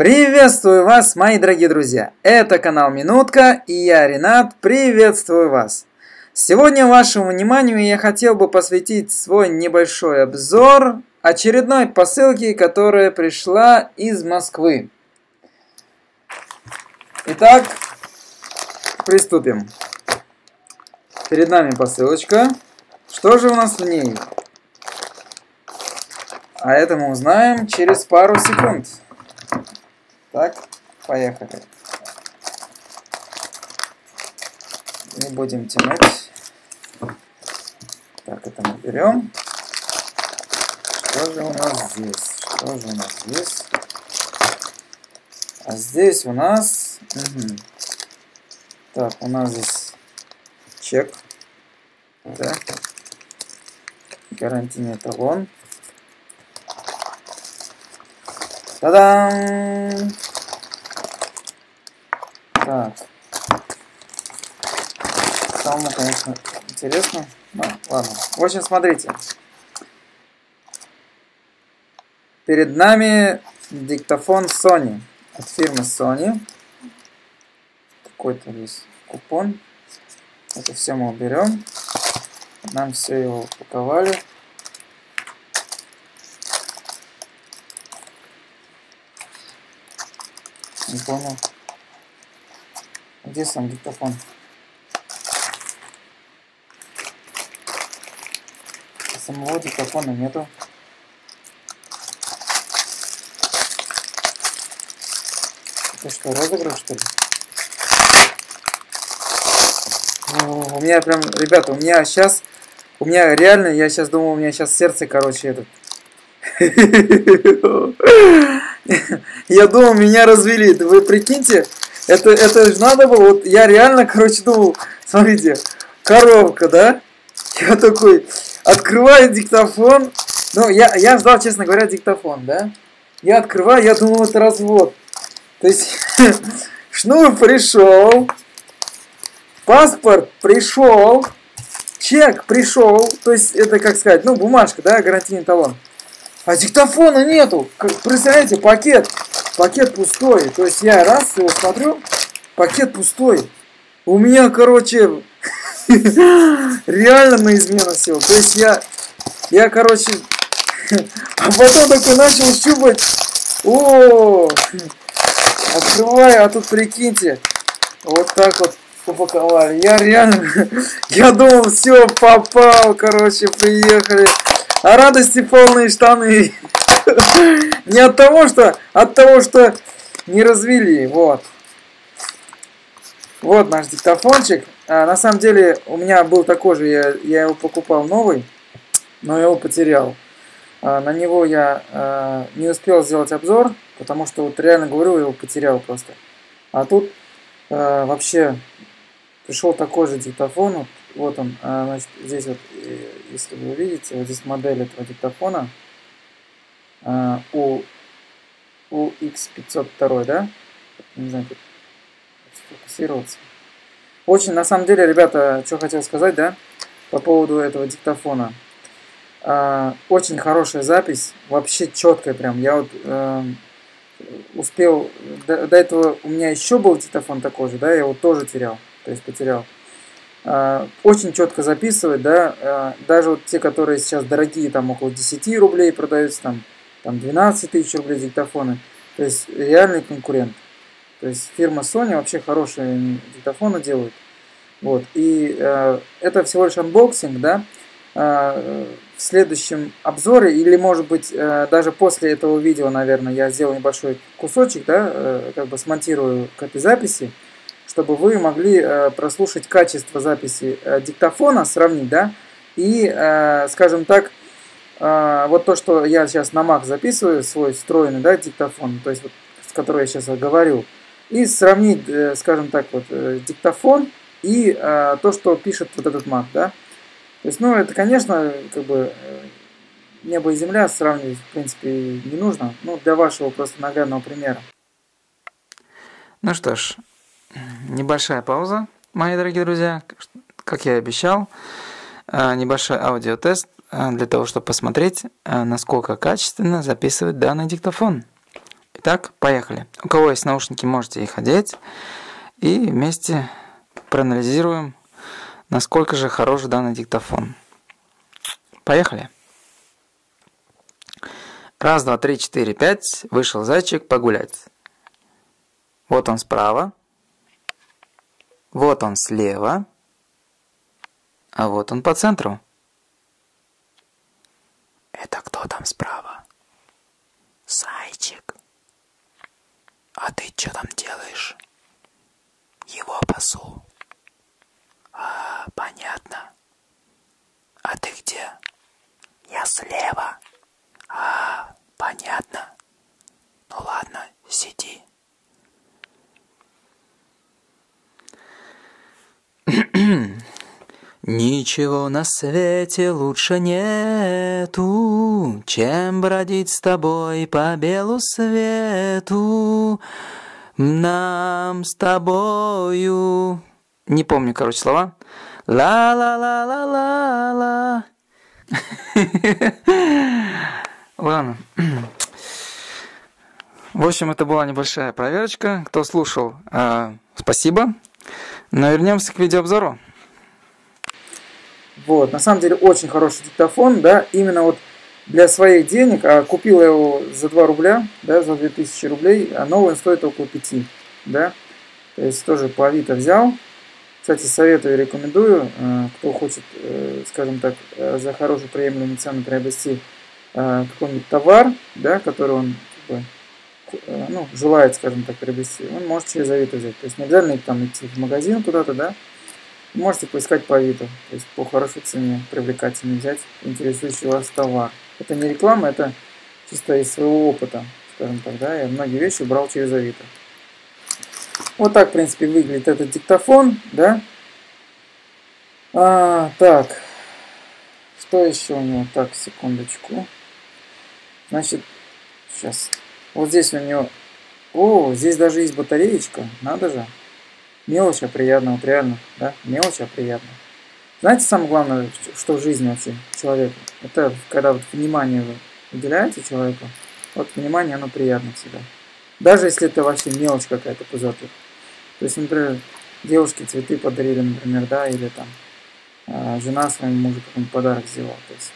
Приветствую вас, мои дорогие друзья! Это канал Минутка, и я, Ренат, приветствую вас! Сегодня вашему вниманию я хотел бы посвятить свой небольшой обзор очередной посылки, которая пришла из Москвы. Итак, приступим. Перед нами посылочка. Что же у нас в ней? А это мы узнаем через пару секунд. Так, поехали. Не будем тянуть. Так, это мы берем. Что же у нас здесь? Что же у нас здесь? А здесь у нас... Так, у нас здесь чек. Да. Гарантийный талон. Та-дам! Так. Самому, конечно, интересно. Ну, ладно. В общем, смотрите. Перед нами диктофон Sony. От фирмы Sony. Какой-то здесь купон. Это все мы уберем. Нам все его упаковали. Не понял. Где сам диктофон? Самого диктофона нету. Это что, розыгрыш, что ли? У меня прям, ребята, у меня реально, я сейчас думал, у меня сейчас сердце, короче, этот. Я думал, меня развели. Вы прикиньте, это же надо было. Вот я реально, короче, думал, смотрите, коробка, да? Я такой, открываю диктофон. Ну, я ждал, честно говоря, диктофон, да? Я открываю, я думал, это развод. То есть, шнур пришел, паспорт пришел, чек пришел. То есть, это, как сказать, ну, бумажка, да, гарантийный талон. А диктофона нету. Представляете, пакет пустой. То есть я раз его смотрю, пакет пустой. У меня, короче, реально на измену сел. То есть я, короче, а потом такой начал щупать. О, открываю, а тут прикиньте, вот так вот упаковали. Я реально, я думал, все, попал, короче, приехали. А радости полные штаны. Не от того, что не развели. Вот. Вот наш диктофончик. На самом деле у меня был такой же, я его покупал новый, но я его потерял. На него я не успел сделать обзор, потому что вот реально говорю, я его потерял просто. А тут вообще пришел такой же диктофон. Вот он, значит, здесь вот, если вы увидите, вот здесь модель этого диктофона UX502, да? Не знаю, как сфокусироваться. Очень, на самом деле, ребята, что хотел сказать, да, по поводу этого диктофона. Очень хорошая запись, вообще четкая прям. Я вот успел, до этого у меня еще был диктофон такой же, да, я его тоже терял, то есть потерял. Очень четко записывает, да, даже вот те, которые сейчас дорогие, там около 10 рублей продаются, там 12 тысяч рублей диктофоны, то есть реальный конкурент. То есть фирма Sony вообще хорошие диктофоны делают. Вот, и это всего лишь анбоксинг, да, в следующем обзоре, или может быть даже после этого видео, наверное, я сделаю небольшой кусочек, да, как бы смонтирую к этой записи, чтобы вы могли прослушать качество записи диктофона, сравнить, да, и, скажем так, вот то, что я сейчас на Mac записываю, свой встроенный, да, диктофон, то есть вот, с которым я сейчас говорю, и сравнить, скажем так, вот диктофон и то, что пишет вот этот Mac, да. То есть, ну, это, конечно, как бы небо и земля сравнивать, в принципе, не нужно, ну, для вашего просто наглядного примера. Ну что ж. Небольшая пауза, мои дорогие друзья, как я и обещал, небольшой аудиотест для того, чтобы посмотреть, насколько качественно записывает данный диктофон. Итак, поехали. У кого есть наушники, можете их одеть. И вместе проанализируем, насколько же хорош данный диктофон. Поехали. Раз, два, три, четыре, пять. Вышел зайчик погулять. Вот он справа. Вот он слева. А вот он по центру. Это кто там справа? Зайчик. А ты что там делаешь? Его пасу. А, понятно. А ты где? Я слева. А, понятно. Ну ладно, сиди. Ничего на свете лучше нету, чем бродить с тобой по белу свету. Нам с тобою... Не помню, короче, слова. Ла-ла-ла-ла-ла-ла. Ладно. В общем, это была небольшая проверочка. Кто слушал, спасибо. Но вернемся к видеообзору. Вот, на самом деле очень хороший диктофон, да, именно вот для своих денег, купил я его за 2 рубля, да, за 2000 рублей, а новый он стоит около 5, да, то есть тоже по Авито взял. Кстати, советую и рекомендую, кто хочет, скажем так, за хорошую приемлемую цену приобрести какой-нибудь товар, да, который он ну, желает, скажем так, приобрести, он может через Авито взять. То есть не обязательно там идти в магазин куда-то, да. Можете поискать по Авито, то есть по хорошей цене, привлекательно взять интересующий вас товар. Это не реклама, это чисто из своего опыта, скажем так, да, я многие вещи брал через Авито. Вот так, в принципе, выглядит этот диктофон, да. Так, что еще у него? Так, секундочку. Значит, сейчас, вот здесь у него, здесь даже есть батареечка, надо же. Мелочь, а приятно, вот реально, да, мелочь, а приятно. Знаете, самое главное, что в жизни вообще человеку, это когда вот внимание вы уделяете человеку, вот внимание, оно приятно всегда. Даже если это вообще мелочь какая-то пузатая. То есть, например, девушке цветы подарили, например, да, или там жена своему мужу какой-нибудь подарок сделала. То есть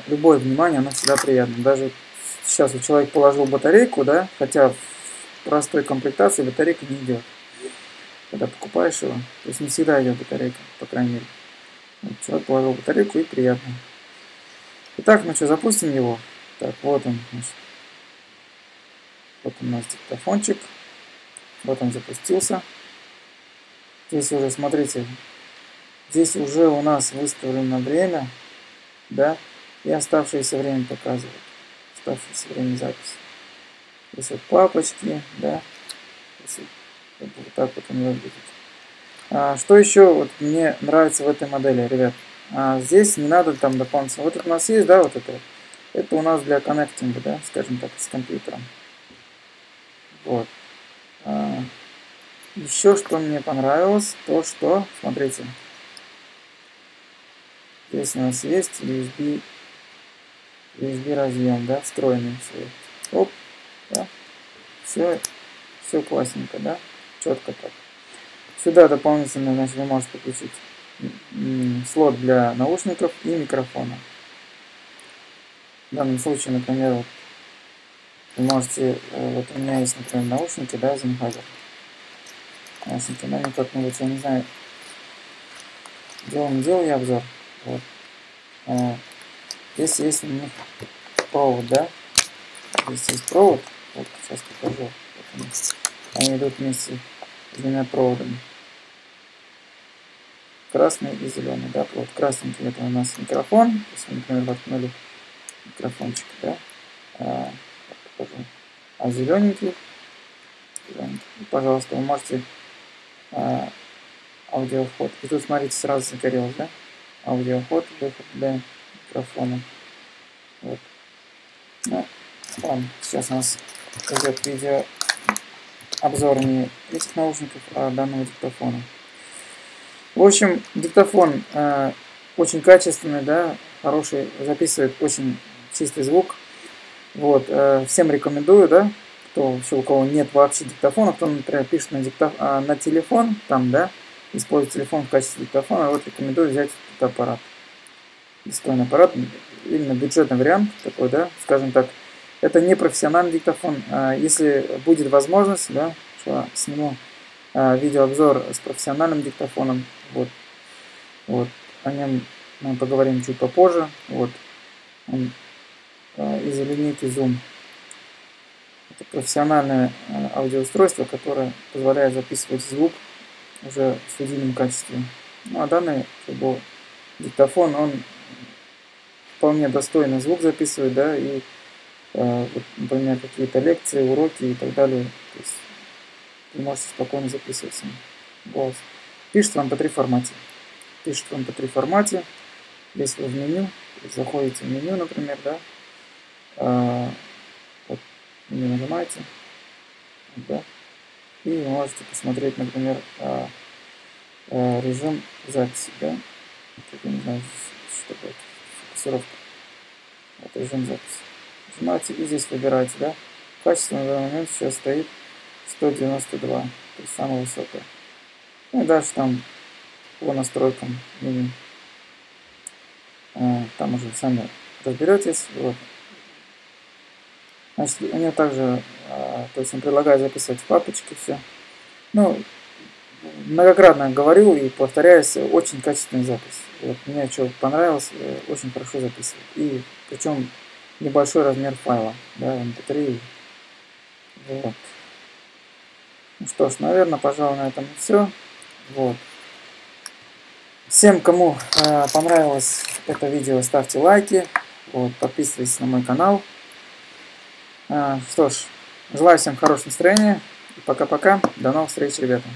любое внимание, оно всегда приятно. Даже сейчас вот человек положил батарейку, да, хотя в простой комплектации батарейка не идет. Когда покупаешь его, то есть не всегда идет батарейка, по крайней мере. Вот человек положил батарейку и приятно. Итак, ну что, запустим его. Так, вот он, значит. Вот у нас диктофончик. Вот он запустился. Здесь уже, смотрите, здесь уже у нас выставлено время, да, и оставшееся время показывает. Оставшееся время записи. Здесь вот папочки, да. Здесь вот так вот он выглядит. Что еще вот мне нравится в этой модели, ребят? Здесь не надо там дополнительно. Вот это у нас есть, да, вот это. Это у нас для коннектинга, да, скажем так, с компьютером. Вот. Еще что мне понравилось, то что, смотрите, здесь у нас есть USB разъем, да, встроенный свой. Оп, да. Все классненько, да, четко так. Сюда дополнительно, значит, вы можете подключить слот для наушников и микрофона. В данном случае, например, вот, вы можете, вот у меня есть, например, наушники, да, Sennheiser. Наушники, но они как-нибудь, я не знаю, делал я обзор. Вот. Здесь есть у них провод, да. Здесь есть провод. Вот, сейчас покажу. Вот они идут вместе с двумя проводами. Красный и зеленый, да, провод. Красненький это у нас микрофон. То есть, например, воткнули микрофончик, да. Покажу. А зелененький, пожалуйста, вы можете аудиовход. И тут, смотрите, сразу загорелось, да? Аудиовход, выход для микрофона. Вот. Ну, ладно, сейчас у нас идет видео обзор не этих наушников, а данного диктофона. В общем, диктофон очень качественный, да, хороший, записывает очень чистый звук. Вот, всем рекомендую, да, кто вообще, у кого нет вообще диктофона, кто, например, пишет на телефон, там, да, использует телефон в качестве диктофона, вот рекомендую взять этот аппарат. Достойный аппарат, именно бюджетный вариант такой, да, скажем так. Это не профессиональный диктофон. Если будет возможность, да, что сниму видеообзор с профессиональным диктофоном, вот, о нем мы поговорим чуть попозже, вот, он из линейки Zoom. Это профессиональное аудиоустройство, которое позволяет записывать звук уже в студийном качестве. Ну, а данный диктофон, он вполне достойный звук записывает, да, и, вот, например, какие-то лекции, уроки и так далее. То есть вы можете спокойно записывать сам голос. Пишет в MP3 формате. Пишет в MP3 формате. Если вы в меню, заходите в меню, например, да, вот, меню нажимаете, да, и вы можете посмотреть, например, режим записи, да, я не знаю, что будет, фокусировка, вот режим записи. Нажимаете и здесь выбираете, да, качество на данный момент сейчас стоит 192, то есть самое высокое. Ну и дальше там по настройкам меню. Там уже сами разберетесь. Вот. Значит, у него также, то есть он предлагает записывать в папочке все. Ну, многократно говорил и повторяюсь, очень качественная запись. Вот, мне что понравилось, очень хорошо записывает. И причем небольшой размер файла, да, MP3. Вот. Ну что ж, наверное, пожалуй, на этом все. Вот. Всем, кому понравилось это видео, ставьте лайки, вот, подписывайтесь на мой канал. Что ж, желаю всем хорошего настроения. Пока-пока. До новых встреч, ребята.